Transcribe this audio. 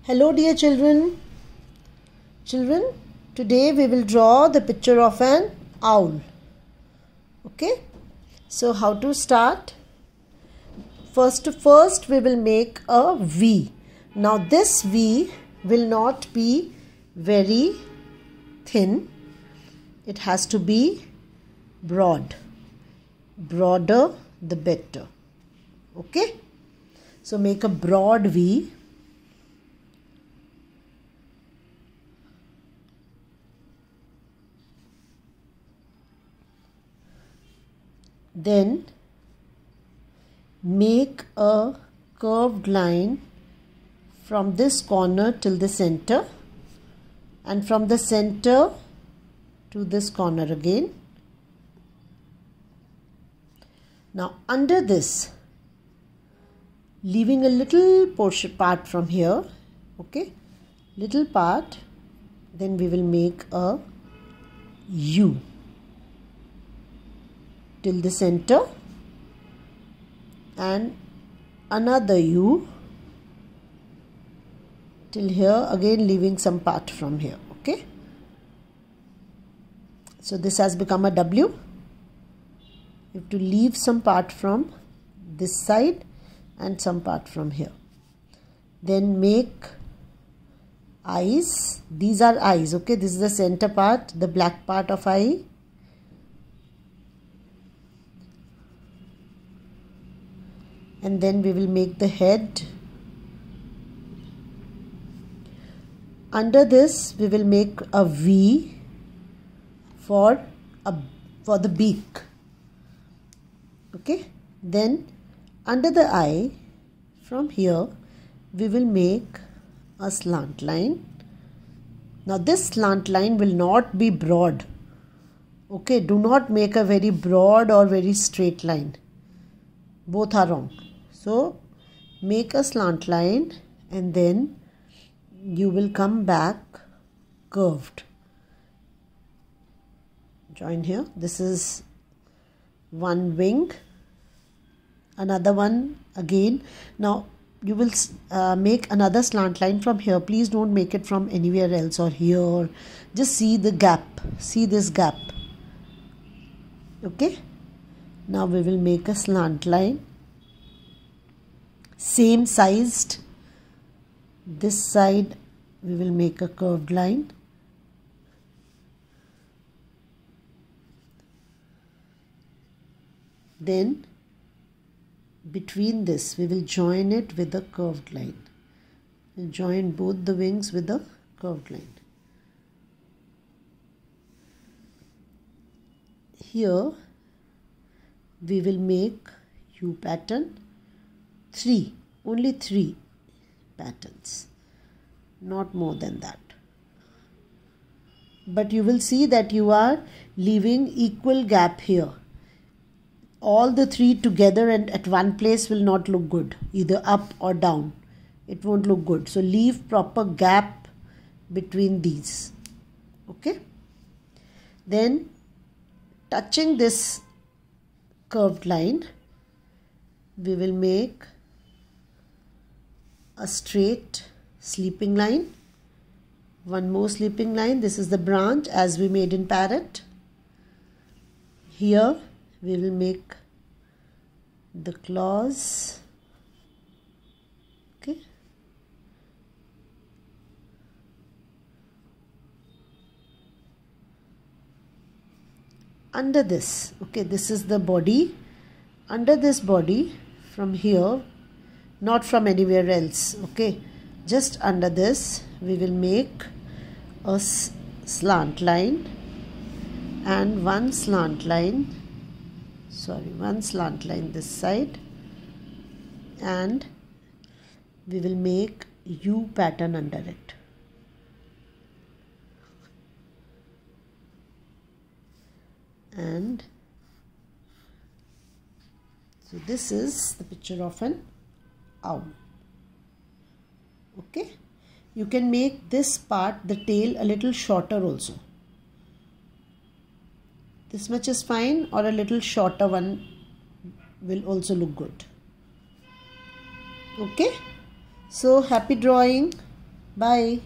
Hello dear children. Children, today we will draw the picture of an owl. Okay? So how to start? First we will make a V. Now this V will not be very thin. It has to be broad. Broader the better. Okay? So make a broad V. Then make a curved line from this corner till the center, and from the center to this corner again. Now under this, leaving a little part from here, okay, little part, then we will make a U till the center and another U till here, again leaving some part from here. Okay, so this has become a W. You have to leave some part from this side and some part from here. Then make eyes. These are eyes. Okay, this is the center part, the black part of eye. And then we will make the head. Under this we will make a V for the beak. Okay, then under the eye, from here we will make a slant line. Now this slant line will not be broad. Okay, do not make a very broad or very straight line. Both are wrong. So make a slant line and then you will come back curved. Join here. This is one wing, another one again. Now you will make another slant line from here. Please don't make it from anywhere else or here. Just see the gap. See this gap. Okay. Now we will make a slant line. Same sized. This side we will make a curved line. Then between this we will join it with a curved line. We'll join both the wings with a curved line. Here we will make U pattern. Only three patterns, not more than that. But you will see that you are leaving equal gap here. All the three together and at one place will not look good, either up or down. It won't look good. So leave proper gap between these. Okay. Then touching this curved line, we will make a straight sleeping line. One more sleeping line. This is the branch as we made in parrot. Here we will make the claws. Okay. Under this, okay, this is the body. Under this body, from here, not from anywhere else, okay, just under this we will make a slant line and one slant line this side, and we will make U pattern under it. And so this is the picture of an owl. Okay, you can make this part, the tail, a little shorter also. This much is fine, or a little shorter one will also look good. Okay, so happy drawing. Bye.